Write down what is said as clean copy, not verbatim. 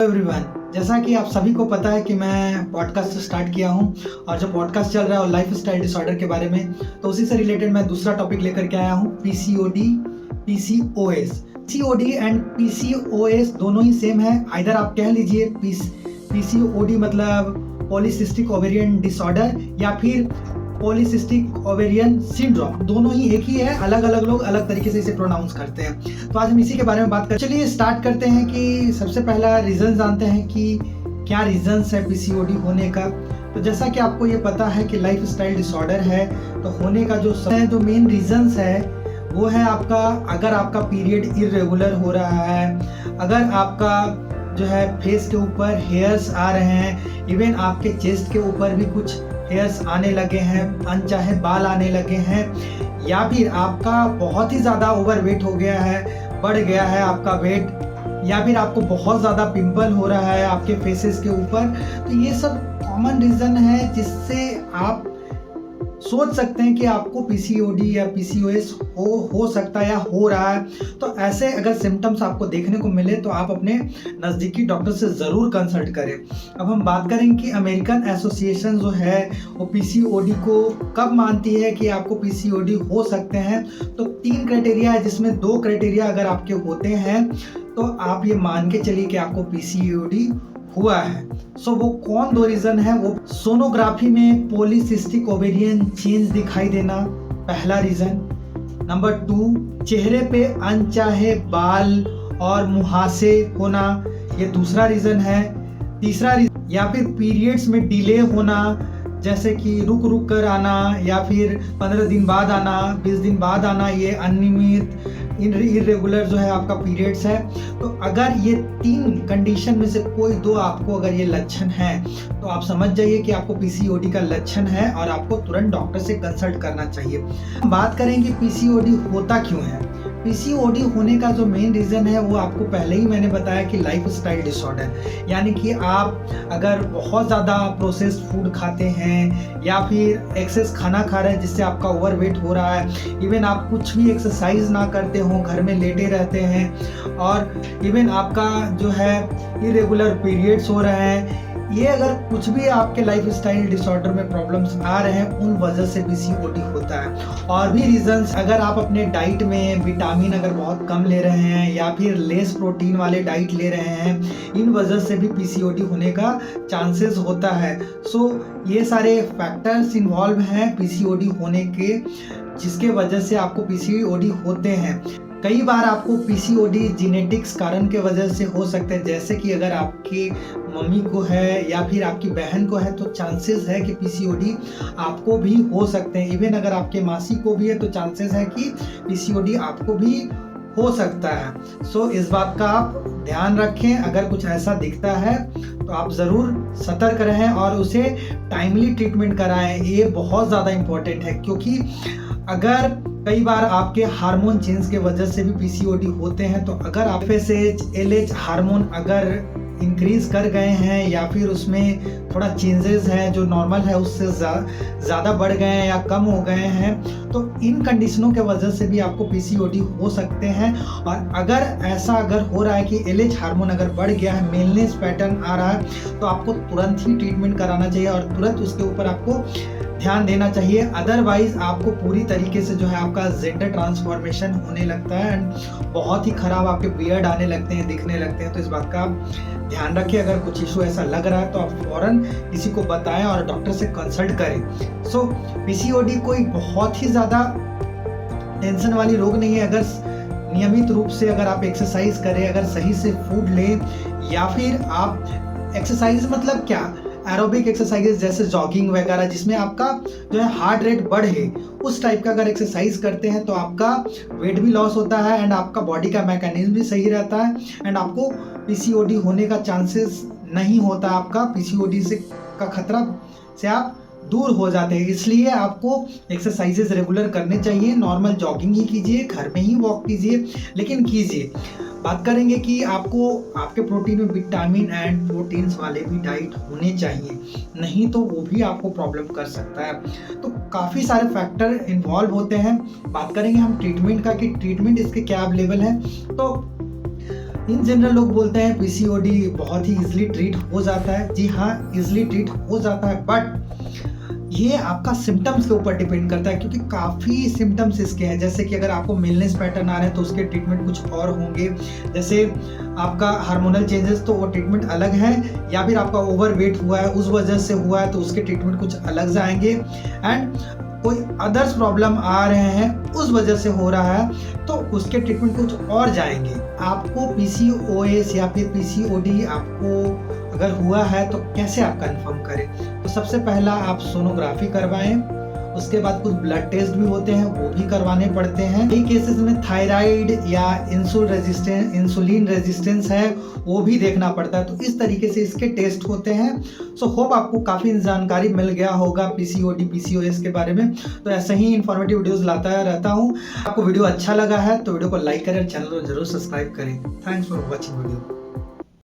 Everyone, जैसा कि आप सभी को पता है कि मैं पॉडकास्ट स्टार्ट किया हूं और जो पॉडकास्ट चल रहा है वो लाइफ स्टाइल डिसऑर्डर के बारे में। तो उसी से रिलेटेड मैं दूसरा टॉपिक लेकर के आया हूं, PCOD, PCOS. PCOD and PCOS दोनों ही सेम है। आइदर आप कह लीजिए पीसीओडी मतलब पॉलीसिस्टिक ओवेरियन डिसऑर्डर या फिर पॉलीसिस्टिक ओवेरियन सिंड्रोम, दोनों ही एक ही है, अलग अलग लोग अलग तरीके से इसे प्रोनाउंस करते हैं। तो आज हम इसी के बारे में बात करें। चलिए स्टार्ट करते हैं कि सबसे पहला रीज़न जानते हैं कि क्या रीजंस है पीसीओडी होने का। तो जैसा कि आपको ये पता है कि लाइफ स्टाइल डिसऑर्डर है, तो होने का जो मेन रीजंस है वो है आपका, अगर आपका पीरियड इरेगुलर हो रहा है, अगर आपका जो है फेस के ऊपर हेयर्स आ रहे हैं, इवन आपके चेस्ट के ऊपर भी कुछ हेयर्स आने लगे हैं, अनचाहे बाल आने लगे हैं, या फिर आपका बहुत ही ज़्यादा ओवरवेट हो गया है, बढ़ गया है आपका वेट, या फिर आपको बहुत ज़्यादा पिंपल हो रहा है आपके फेसेस के ऊपर। तो ये सब कॉमन रीज़न है जिससे आप सोच सकते हैं कि आपको पीसीओडी या पीसीओएस हो सकता है या हो रहा है। तो ऐसे अगर सिम्टम्स आपको देखने को मिले तो आप अपने नज़दीकी डॉक्टर से ज़रूर कंसल्ट करें। अब हम बात करें कि अमेरिकन एसोसिएशन जो है वो पीसीओडी को कब मानती है कि आपको पीसीओडी हो सकते हैं। तो 3 क्राइटेरिया है, जिसमें 2 क्राइटेरिया अगर आपके होते हैं तो आप ये मान के चलिए कि आपको पीसीओडी हुआ है। वो कौन 2 रीज़न है? वो सोनोग्राफी में पॉलीसिस्टिक ओवेरियन चेंज दिखाई देना, पहला रीज़न। नंबर 2, चेहरे पे अनचाहे बाल और मुहासे होना, ये दूसरा रीज़न है। तीसरा रीज़न, या फिर पीरियड्स में डिले होना, जैसे कि रुक रुक कर आना या फिर 15 दिन बाद आना, 20 दिन बाद आना, ये अनियमित इरेगुलर जो है आपका पीरियड्स है। तो अगर ये 3 कंडीशन में से कोई 2 आपको अगर ये लक्षण हैं तो आप समझ जाइए कि आपको पीसीओडी का लक्षण है और आपको तुरंत डॉक्टर से कंसल्ट करना चाहिए। बात करें कि पीसीओडी होता क्यों है। पीसीओडी होने का जो मेन रीज़न है वो आपको पहले ही मैंने बताया कि लाइफ स्टाइल डिसऑर्डर, यानी कि आप अगर बहुत ज़्यादा प्रोसेस्ड फूड खाते हैं या फिर एक्सेस खाना खा रहे हैं जिससे आपका ओवरवेट हो रहा है, इवन आप कुछ भी एक्सरसाइज ना करते हो, घर में लेटे रहते हैं, और इवन आपका जो है इरेगुलर पीरियड्स हो रहे हैं, ये अगर कुछ भी आपके लाइफ स्टाइल डिसऑर्डर में प्रॉब्लम्स आ रहे हैं, उन वजह से पीसीओडी होता है। और भी रीजंस, अगर आप अपने डाइट में विटामिन अगर बहुत कम ले रहे हैं या फिर लेस प्रोटीन वाले डाइट ले रहे हैं, इन वजह से भी पीसीओडी होने का चांसेस होता है। ये सारे फैक्टर्स इन्वॉल्व हैं पीसीओडी होने के, जिसके वजह से आपको पीसीओडी होते हैं। कई बार आपको पीसीओडी जेनेटिक्स कारण के वजह से हो सकते हैं, जैसे कि अगर आपकी मम्मी को है या फिर आपकी बहन को है तो चांसेस है कि पीसीओडी आपको भी हो सकते हैं। इवन अगर आपके मासी को भी है तो चांसेस है कि पीसीओडी आपको भी हो सकता है। इस बात का आप ध्यान रखें। अगर कुछ ऐसा दिखता है तो आप ज़रूर सतर्क रहें और उसे टाइमली ट्रीटमेंट कराएं। ये बहुत ज़्यादा इम्पोर्टेंट है, क्योंकि अगर कई बार आपके हार्मोन चेंज के वजह से भी पीसीओडी होते हैं, तो अगर आप एफएसएच, एलएच हार्मोन अगर इंक्रीज कर गए हैं या फिर उसमें थोड़ा चेंजेस हैं जो नॉर्मल है उससे ज़्यादा बढ़ गए हैं या कम हो गए हैं, तो इन कंडीशनों के वजह से भी आपको पीसीओडी हो सकते हैं। और अगर ऐसा हो रहा है कि एलएच हार्मोन अगर बढ़ गया है, मेलनेस पैटर्न आ रहा है, तो आपको तुरंत ही ट्रीटमेंट कराना चाहिए और तुरंत उसके ऊपर आपको ध्यान देना चाहिए। अदरवाइज आपको पूरी तरीके से जो है आपका जेंडर ट्रांसफॉर्मेशन होने लगता है एंड बहुत ही खराब आपके बियर्ड आने लगते हैं, दिखने लगते हैं। तो इस बात का आप ध्यान रखिए। अगर कुछ इशू ऐसा लग रहा है तो आप फौरन किसी को बताएं और डॉक्टर से कंसल्ट करें। पीसीओडी कोई बहुत ही ज़्यादा टेंशन वाली रोग नहीं है। अगर नियमित रूप से अगर आप एक्सरसाइज करें, अगर सही से फूड लें, या फिर आप एक्सरसाइज मतलब क्या, एरोबिक एक्सरसाइज जैसे जॉगिंग वगैरह, जिसमें आपका जो है हार्ट रेट बढ़े, उस टाइप का अगर एक्सरसाइज करते हैं तो आपका वेट भी लॉस होता है एंड आपका बॉडी का मैकेनिज्म भी सही रहता है एंड आपको पीसीओडी होने का चांसेस नहीं होता। आपका पीसीओडी से का खतरा से आप दूर हो जाते हैं। इसलिए आपको एक्सरसाइजेज रेगुलर करने चाहिए। नॉर्मल जॉगिंग ही कीजिए, घर में ही वॉक कीजिए, लेकिन कीजिए। बात करेंगे कि आपको आपके प्रोटीन में विटामिन एंड प्रोटीन्स वाले भी डाइट होने चाहिए, नहीं तो वो भी आपको प्रॉब्लम कर सकता है। तो काफ़ी सारे फैक्टर इन्वॉल्व होते हैं। बात करेंगे हम ट्रीटमेंट का कि ट्रीटमेंट इसके क्या अवेलेबल है। तो इन जनरल लोग बोलते हैं पीसीओडी बहुत ही इजीली ट्रीट हो जाता है। जी हाँ, इजीली ट्रीट हो जाता है, बट ये आपका सिम्टम्स के ऊपर डिपेंड करता है, क्योंकि काफ़ी सिम्टम्स इसके हैं। जैसे कि अगर आपको मेलनेस पैटर्न आ रहे हैं तो उसके ट्रीटमेंट कुछ और होंगे। जैसे आपका हार्मोनल चेंजेस, तो वो ट्रीटमेंट अलग है, या फिर आपका ओवर वेट हुआ है उस वजह से हुआ है तो उसके ट्रीटमेंट कुछ अलग जाएंगे। एंड कोई अदर्स प्रॉब्लम आ रहे हैं उस वजह से हो रहा है तो उसके ट्रीटमेंट कुछ और जाएंगे। आपको पीसीओएस या फिर पीसीओडी आपको अगर हुआ है तो कैसे आप कंफर्म करें? तो सबसे पहला आप सोनोग्राफी करवाएं। उसके बाद कुछ ब्लड टेस्ट भी होते हैं, वो भी करवाने पड़ते हैं। कई केसेस में थायराइड या इंसुलिन रेजिस्टेंस है, वो भी देखना पड़ता है। तो इस तरीके से इसके टेस्ट होते हैं। सो होप आपको काफ़ी जानकारी मिल गया होगा पीसीओडी पीसीओएस के बारे में। तो ऐसे ही इन्फॉर्मेटिव वीडियोस लाता रहता हूँ। आपको वीडियो अच्छा लगा है तो वीडियो को लाइक करें और चैनल को जरूर सब्सक्राइब करें। Thanks for watching video.